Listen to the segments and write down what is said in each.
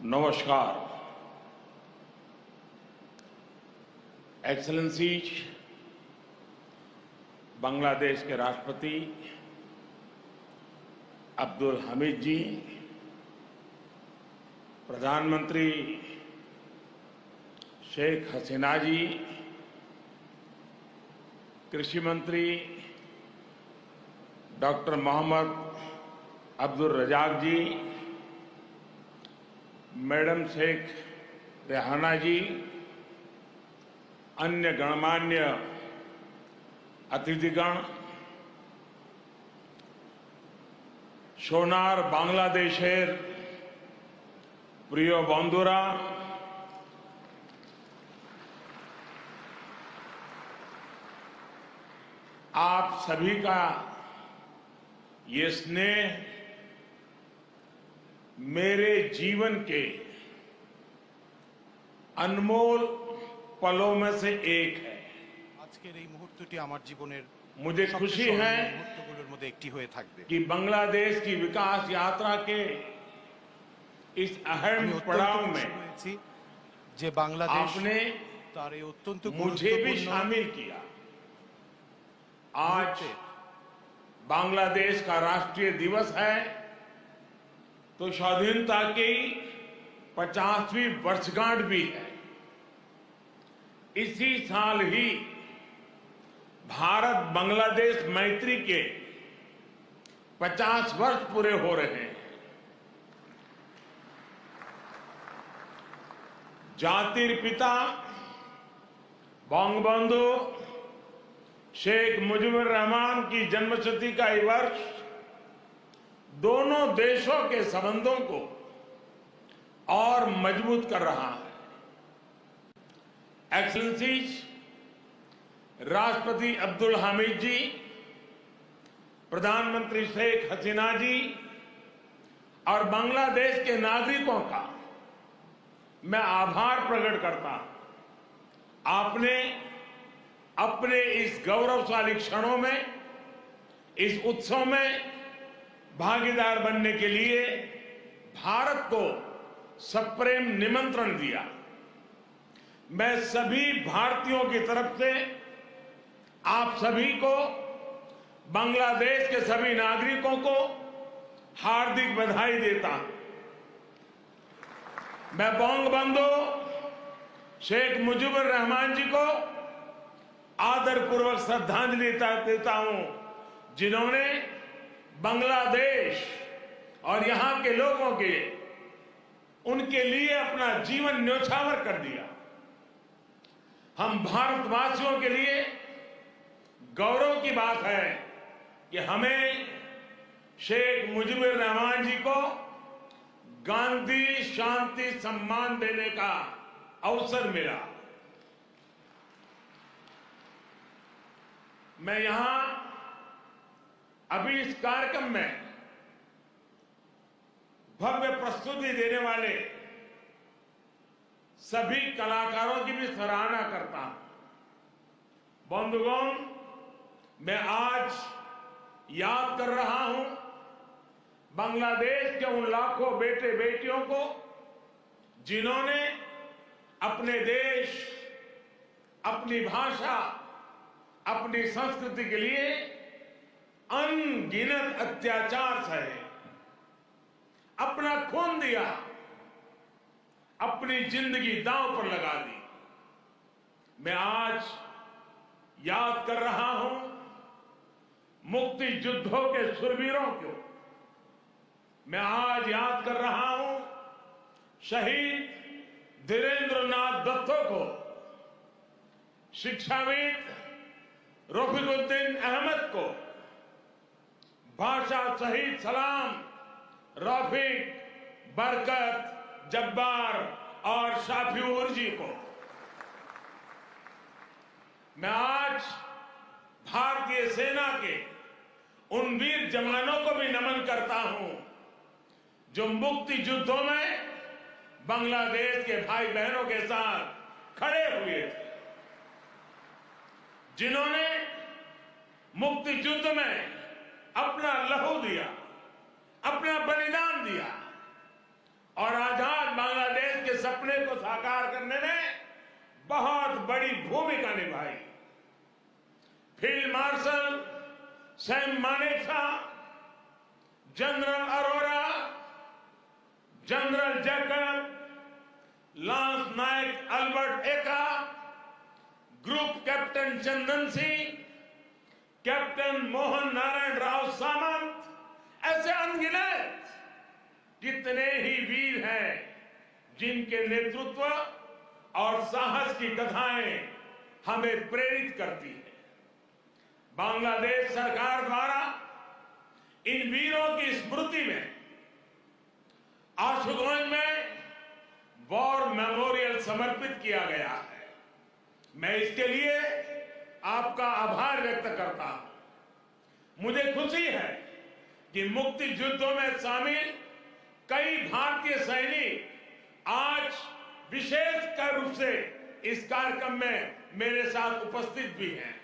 नमस्कार। एक्सेलेंसीज, बांग्लादेश के राष्ट्रपति अब्दुल हमीद जी, प्रधानमंत्री शेख हसीना जी, कृषि मंत्री डॉक्टर मोहम्मद अब्दुल रजाक जी, मैडम शेख रेहाना जी, अन्य गणमान्य अतिथिगण, सोनार बांग्लादेशेर प्रिय बंधुरा, आप सभी का ये स्नेह मेरे जीवन के अनमोल पलों में से एक है। আজকের এই মুহূর্তটি আমার জীবনের मुझे खुशी है মুহূর্তগুলোর মধ্যে একটি হয়ে থাকবে। कि बांग्लादेश की विकास यात्रा के इस अहम पड़ाव में হয়েছি যে বাংলাদেশ आपने তার এই অত্যন্ত मुझे भी शामिल किया। आज बांग्लादेश का राष्ट्रीय दिवस है, तो स्वाधीनता की 50वीं वर्षगांठ भी है। इसी साल ही भारत बांग्लादेश मैत्री के 50 वर्ष पूरे हो रहे हैं। जातिर पिता बंगबंधु शेख मुजीबुर रहमान की जन्मशती का ये वर्ष दोनों देशों के संबंधों को और मजबूत कर रहा है। एक्सेलेंसीज, राष्ट्रपति अब्दुल हमीद जी, प्रधानमंत्री शेख हसीना जी और बांग्लादेश के नागरिकों का मैं आभार प्रकट करता हूं। आपने अपने इस गौरवशाली क्षणों में, इस उत्सव में भागीदार बनने के लिए भारत को सप्रेम निमंत्रण दिया। मैं सभी भारतीयों की तरफ से आप सभी को, बांग्लादेश के सभी नागरिकों को हार्दिक बधाई देता हूं। मैं बंगबंधु शेख मुजीबुर रहमान जी को आदरपूर्वक श्रद्धांजलि देता हूं, जिन्होंने बांग्लादेश और यहां के लोगों के उनके लिए अपना जीवन न्यौछावर कर दिया। हम भारतवासियों के लिए गौरव की बात है कि हमें शेख मुजीबुर रहमान जी को गांधी शांति सम्मान देने का अवसर मिला। मैं यहां अभी इस कार्यक्रम में भव्य प्रस्तुति देने वाले सभी कलाकारों की भी सराहना करता हूं। बंधुगण, मैं आज याद कर रहा हूं बांग्लादेश के उन लाखों बेटे बेटियों को जिन्होंने अपने देश, अपनी भाषा, अपनी संस्कृति के लिए अनगिनत अत्याचार सहे, अपना खून दिया, अपनी जिंदगी दांव पर लगा दी। मैं आज याद कर रहा हूं मुक्ति युद्धों के शूरवीरों को। मैं आज याद कर रहा हूं शहीद धीरेंद्रनाथ दत्तो को, शिक्षाविद रफीकुद्दीन अहमद को, भाषा शहीद सलाम, रफीक, बरकत, जब्बार और शाफिऊर जी को। मैं आज भारतीय सेना के उन वीर जवानों को भी नमन करता हूं जो मुक्ति युद्धों में बांग्लादेश के भाई बहनों के साथ खड़े हुए थे, जिन्होंने मुक्ति युद्ध में अपना लहू दिया, अपना बलिदान दिया और आजाद बांग्लादेश बड़ी भूमिका निभाई। Field marshal Sam Manekshaw, general Arora, general Jacob, lance Naik Albert Ekka, group captain Chandan Singh, captain Mohan Narayan Rao Samant, ऐसे अनगिनत कितने ही वीर हैं जिनके नेतृत्व और साहस की कथाएं हमें प्रेरित करती हैं। बांग्लादेश सरकार द्वारा इन वीरों की स्मृति में आशुगंज में वॉर मेमोरियल समर्पित किया गया है। मैं इसके लिए आपका आभार व्यक्त करता हूं। मुझे खुशी है कि मुक्ति युद्धों में शामिल कई भारतीय सैनिक आज विशेष रूप से इस कार्यक्रम में मेरे साथ उपस्थित भी हैं।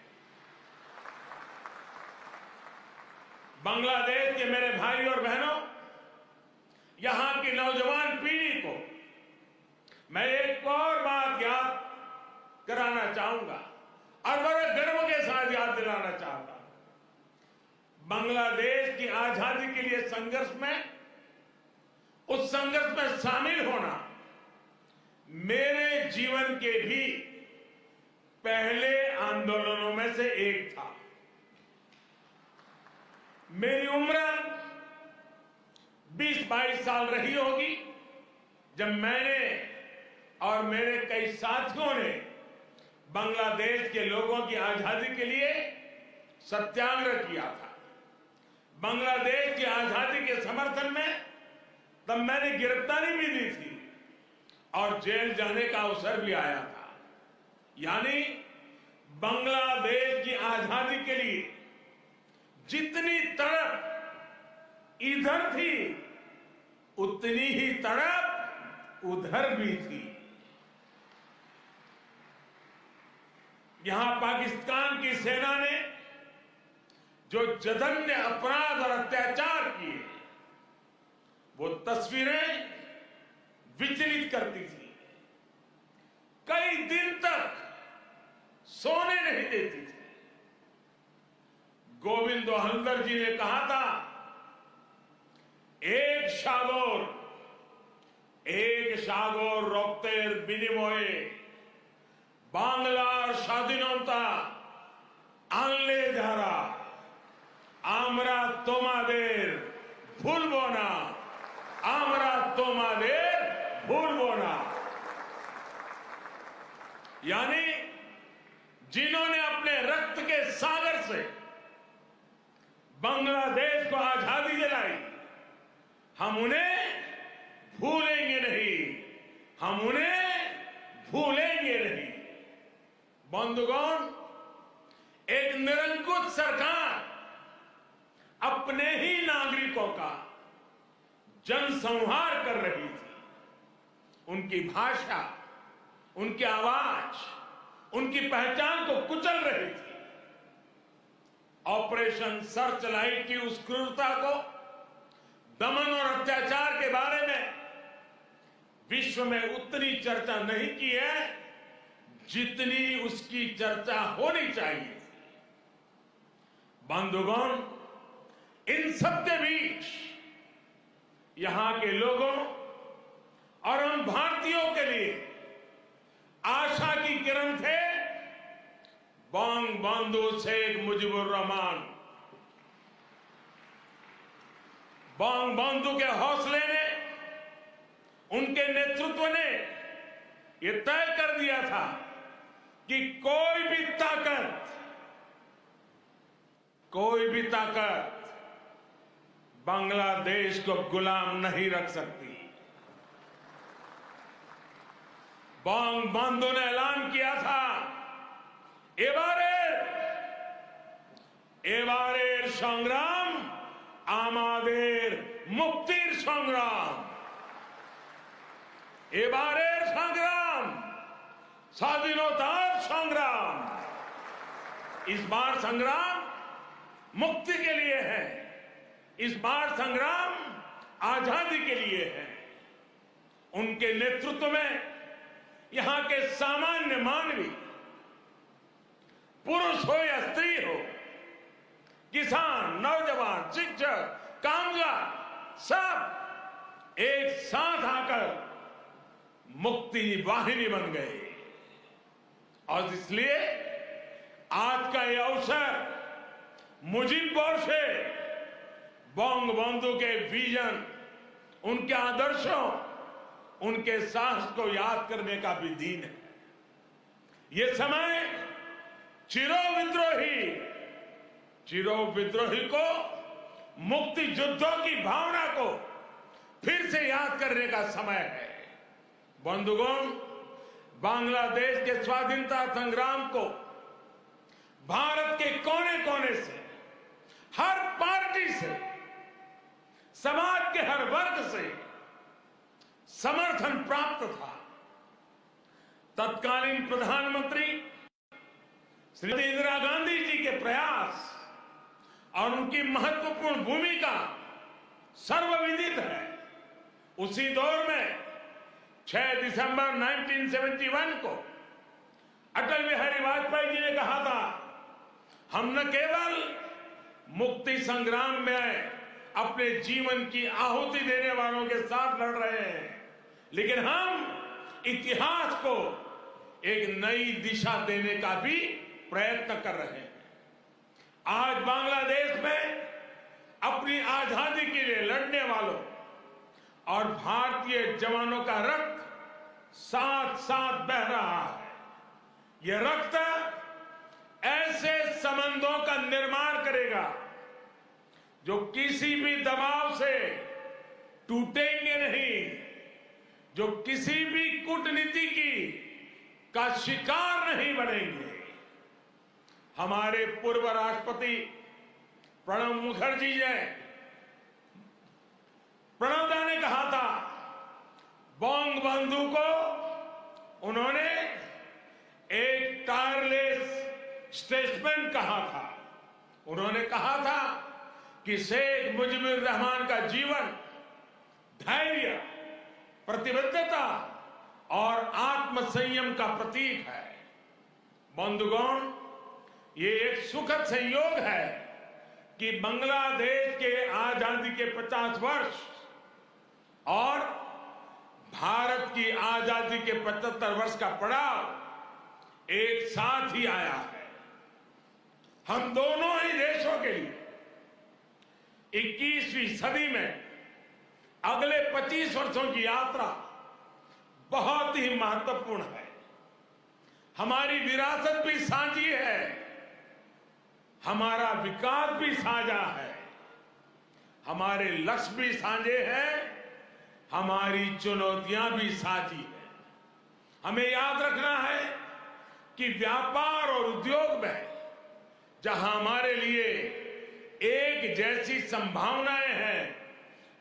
बांग्लादेश के मेरे भाई और बहनों, यहां की नौजवान पीढ़ी को मैं एक और बात याद कराना चाहूंगा और बड़े गर्व के साथ याद दिलाना चाहता हूं। बांग्लादेश की आजादी के लिए संघर्ष में, उस संघर्ष में शामिल होना मेरे जीवन के भी पहले आंदोलनों में से एक था। मेरी उम्र 20-22 साल रही होगी जब मैंने और मेरे कई साथियों ने बांग्लादेश के लोगों की आजादी के लिए सत्याग्रह किया था। बांग्लादेश की आजादी के समर्थन में तब मैंने गिरफ्तारी भी दी थी और जेल जाने का अवसर भी आया था। यानी बांग्लादेश की आजादी के लिए जितनी तड़प इधर थी उतनी ही तड़प उधर भी थी। यहां पाकिस्तान की सेना ने जो जघन्य अपराध और अत्याचार किए, वो तस्वीरें विचलित करती थी। कई दिन तक सोने नहीं देती थी। गोविंद हल्दर जी ने कहा था, एक সাগর রক্তের বিনিময়ে বাংলার স্বাধীনতা আনলে যারা, আমরা তোমাদের ভুলবো না, আমরা তোমাদের भूलबो ना। यानी जिन्होंने अपने रक्त के सागर से बांग्लादेश को आजादी दिलाई, हम उन्हें भूलेंगे नहीं, हम उन्हें भूलेंगे नहीं। बंधुगण, एक निरंकुश सरकार अपने ही नागरिकों का जनसंहार कर रही थी। उनकी भाषा, उनकी आवाज, उनकी पहचान को कुचल रही थी। ऑपरेशन सर्च लाइट की उस क्रूरता को, दमन और अत्याचार के बारे में विश्व में उतनी चर्चा नहीं की है जितनी उसकी चर्चा होनी चाहिए थी। बंधुगण, इन सबके बीच यहां के लोगों और हम भारतीयों के लिए आशा की किरण थे बंगबंधु शेख मुजीबुर रहमान। बंगबंधु के हौसले ने, उनके नेतृत्व ने यह तय कर दिया था कि कोई भी ताकत बांग्लादेश को गुलाम नहीं रख सकती। बंगबंधु ने ऐलान किया था, এবারের সংগ্রাম আমাদের মুক্তির সংগ্রাম। এবারের সংগ্রাম স্বাধীনতার সংग्राम। इस बार संग्राम मुक्ति के लिए है, इस बार संग्राम आजादी के लिए है। उनके नेतृत्व में यहां के सामान्य मानवी पुरुष हो या स्त्री हो, किसान, नौजवान, शिक्षक, कामगार, सब एक साथ आकर मुक्ति वाहिनी बन गए। और इसलिए आज का यह अवसर मुजीब बोरसे बंगबंधु के विजन, उनके आदर्शों, उनके साहस को याद करने का भी दिन है। ये समय चिरो विद्रोही को मुक्ति युद्धों की भावना को फिर से याद करने का समय है। बंधुगण, बांग्लादेश के स्वाधीनता संग्राम को भारत के कोने कोने से, हर पार्टी से, समाज के हर वर्ग से समर्थन प्राप्त था। तत्कालीन प्रधानमंत्री श्रीमती इंदिरा गांधी जी के प्रयास और उनकी महत्वपूर्ण भूमिका सर्वविदित है। उसी दौर में 6 दिसंबर 1971 को अटल बिहारी वाजपेयी जी ने कहा था, हम न केवल मुक्ति संग्राम में अपने जीवन की आहुति देने वालों के साथ लड़ रहे हैं, लेकिन हम इतिहास को एक नई दिशा देने का भी प्रयत्न कर रहे हैं। आज बांग्लादेश में अपनी आजादी के लिए लड़ने वालों और भारतीय जवानों का रक्त साथ साथ बह रहा है। यह रक्त ऐसे संबंधों का निर्माण करेगा जो किसी भी दबाव से टूटेंगे नहीं, जो किसी भी कूटनीति का शिकार नहीं बनेंगे। हमारे पूर्व राष्ट्रपति प्रणब मुखर्जी ने, प्रणब दा ने कहा था, बंगबंधु को उन्होंने एक टायरलेस स्टेटसमैन कहा था। उन्होंने कहा था कि शेख मुजीबुर रहमान का जीवन धैर्य, प्रतिबद्धता और आत्मसंयम का प्रतीक है। बंधुगण, ये एक सुखद संयोग है कि बांग्लादेश के आजादी के 50 वर्ष और भारत की आजादी के 75 वर्ष का पड़ाव एक साथ ही आया है। हम दोनों ही देशों के लिए 21वीं सदी में अगले 25 वर्षों की यात्रा बहुत ही महत्वपूर्ण है। हमारी विरासत भी साझी है, हमारा विकास भी साझा है, हमारे लक्ष्य भी साझे हैं, हमारी चुनौतियां भी साझी हैं। हमें याद रखना है कि व्यापार और उद्योग में जहां हमारे लिए एक जैसी संभावनाएं हैं,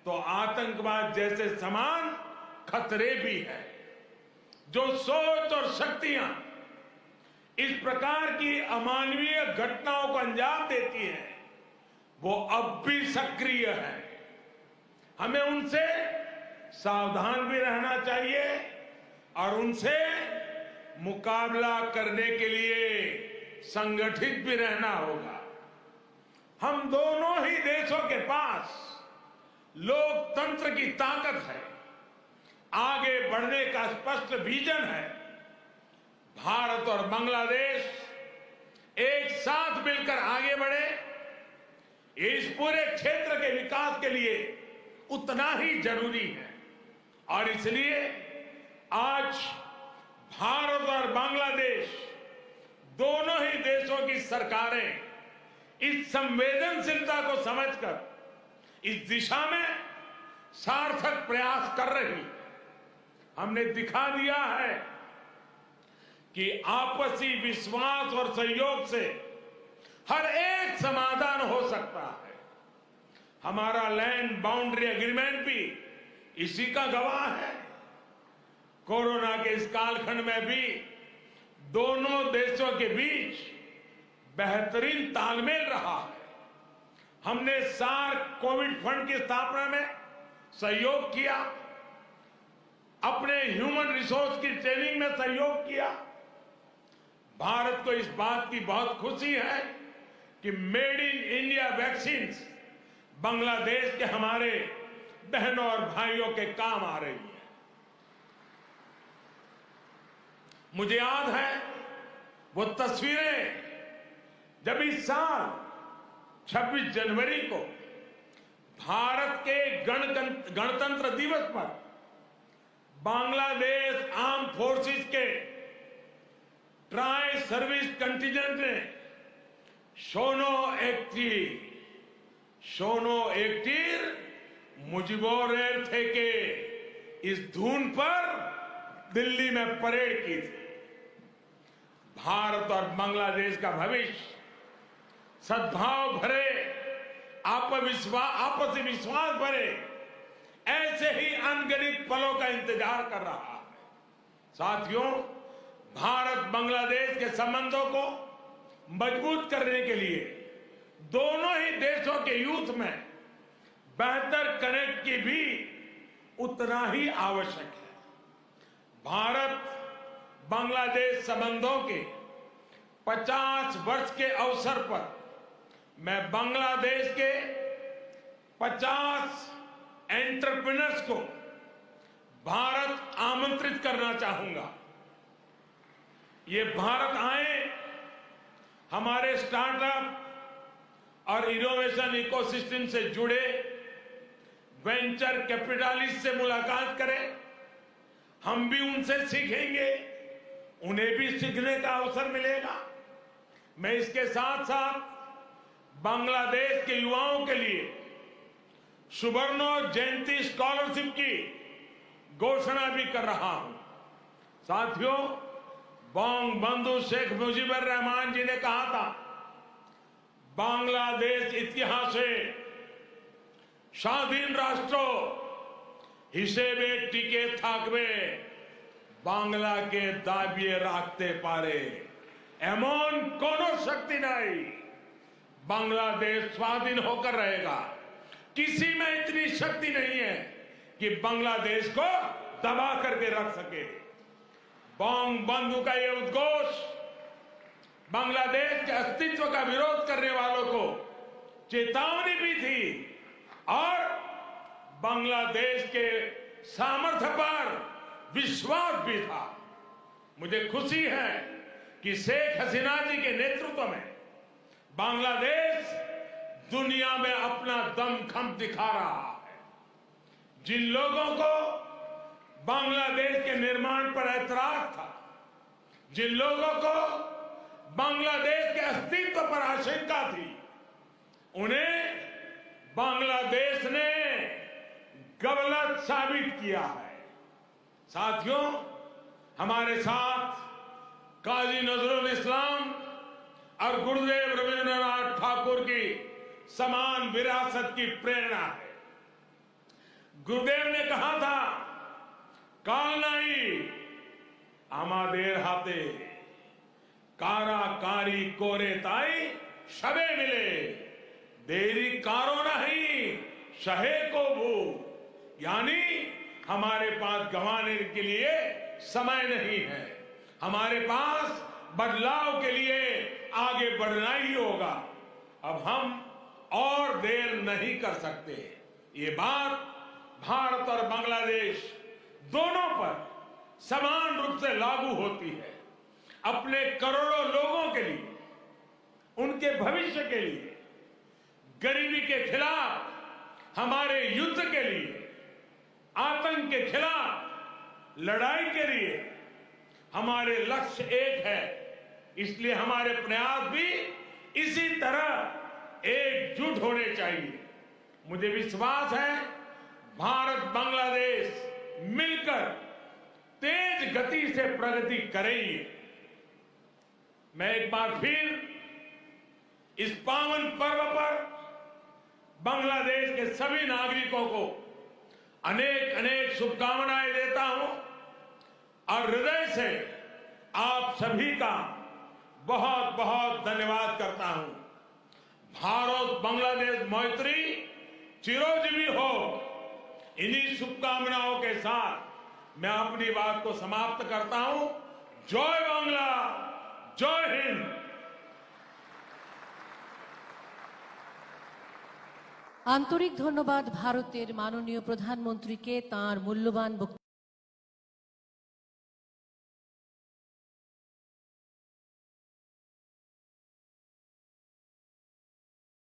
तो आतंकवाद जैसे समान खतरे भी हैं। जो सोच और शक्तियां इस प्रकार की अमानवीय घटनाओं को अंजाम देती हैं, वो अब भी सक्रिय है। हमें उनसे सावधान भी रहना चाहिए और उनसे मुकाबला करने के लिए संगठित भी रहना होगा। हम दोनों ही देशों के पास लोकतंत्र की ताकत है, आगे बढ़ने का स्पष्ट विजन है। भारत और बांग्लादेश एक साथ मिलकर आगे बढ़े, इस पूरे क्षेत्र के विकास के लिए उतना ही जरूरी है। और इसलिए आज भारत और बांग्लादेश दोनों ही देशों की सरकारें इस संवेदनशीलता को समझकर इस दिशा में सार्थक प्रयास कर रही है। हमने दिखा दिया है कि आपसी विश्वास और सहयोग से हर एक समाधान हो सकता है। हमारा लैंड बाउंड्री एग्रीमेंट भी इसी का गवाह है। कोरोना के इस कालखंड में भी दोनों देशों के बीच बेहतरीन तालमेल रहा है। हमने सार्क कोविड फंड की स्थापना में सहयोग किया, अपने ह्यूमन रिसोर्स की ट्रेनिंग में सहयोग किया। भारत को इस बात की बहुत खुशी है कि made in India vaccine Bangladesh के हमारे बहनों और भाइयों के काम आ रही है। मुझे याद है वो तस्वीरें जब इस साल 26 जनवरी को भारत के गणतंत्र दिवस पर बांग्लादेश आर्म फोर्सेस के ट्राई सर्विस कंटिजेंट ने शोनो एक्टिर मुजिबोर थे के इस धुन पर दिल्ली में परेड की थी। भारत और बांग्लादेश का भविष्य सद्भाव भरे, आपसी विश्वास भरे ऐसे ही अनगिनत पलों का इंतजार कर रहा है। साथियों, भारत बांग्लादेश के संबंधों को मजबूत करने के लिए दोनों ही देशों के यूथ में बेहतर कनेक्ट की भी उतना ही आवश्यक है। भारत बांग्लादेश संबंधों के 50 वर्ष के अवसर पर मैं बांग्लादेश के 50 एंटरप्रेन्योर्स को भारत आमंत्रित करना चाहूंगा। ये भारत आए, हमारे स्टार्टअप और इनोवेशन इकोसिस्टम से जुड़े वेंचर कैपिटलिस्ट से मुलाकात करें। हम भी उनसे सीखेंगे, उन्हें भी सीखने का अवसर मिलेगा। मैं इसके साथ साथ बांग्लादेश के युवाओं के लिए सुवर्णो जयंती स्कॉलरशिप की घोषणा भी कर रहा हूं। साथियों, बंगबंधु शेख मुजीबुर रहमान जी ने कहा था, बांग्लादेश इतिहासे স্বাধীন রাষ্ট্র হিসেবে টিকে থাকবে বাংলাকে দাবিয়ে রাখতে পারে এমন কোন শক্তি নাই। बांग्लादेश स्वाधीन होकर रहेगा। किसी में इतनी शक्ति नहीं है कि बांग्लादेश को दबा करके रख सके। बंगबंधु का ये उद्घोष बांग्लादेश के अस्तित्व का विरोध करने वालों को चेतावनी भी थी और बांग्लादेश के सामर्थ्य पर विश्वास भी था। मुझे खुशी है कि शेख हसीना जी के नेतृत्व में बांग्लादेश दुनिया में अपना दमखम दिखा रहा है। जिन लोगों को बांग्लादेश के निर्माण पर ऐतराज था, जिन लोगों को बांग्लादेश के अस्तित्व पर आशंका थी, उन्हें बांग्लादेश ने गलत साबित किया है। साथियों, हमारे साथ काजी नजरुल इस्लाम और गुरुदेव रविंद्रनाथ ठाकुर की समान विरासत की प्रेरणा है। गुरुदेव ने कहा था, काल नहीं आमादेर हाथे काराकारी कोरे ताई शबे मिले देरी कारो नहीं शहे को भू, यानी हमारे पास गंवाने के लिए समय नहीं है, हमारे पास बदलाव के लिए आगे बढ़ना ही होगा। अब हम और देर नहीं कर सकते। ये बात भारत और बांग्लादेश दोनों पर समान रूप से लागू होती है। अपने करोड़ों लोगों के लिए, उनके भविष्य के लिए, गरीबी के खिलाफ हमारे युद्ध के लिए, आतंक के खिलाफ लड़ाई के लिए हमारे लक्ष्य एक है। इसलिए हमारे प्रयास भी इसी तरह एकजुट होने चाहिए। मुझे विश्वास है भारत बांग्लादेश मिलकर तेज गति से प्रगति करेंगे। मैं एक बार फिर इस पावन पर्व पर बांग्लादेश के सभी नागरिकों को अनेक अनेक शुभकामनाएं देता हूं और हृदय से आप सभी का बहुत बहुत धन्यवाद करता हूं। भारत बांग्लादेश मैत्री चिरोजीवी हो। इन्हीं शुभकामनाओं के साथ मैं अपनी बात को समाप्त करता हूं। जय बांग्ला, जय हिंद। আন্তরিক ধন্যবাদ ভারতের মাননীয় প্রধানমন্ত্রীকে তাঁর মূল্যবান বক্তব্য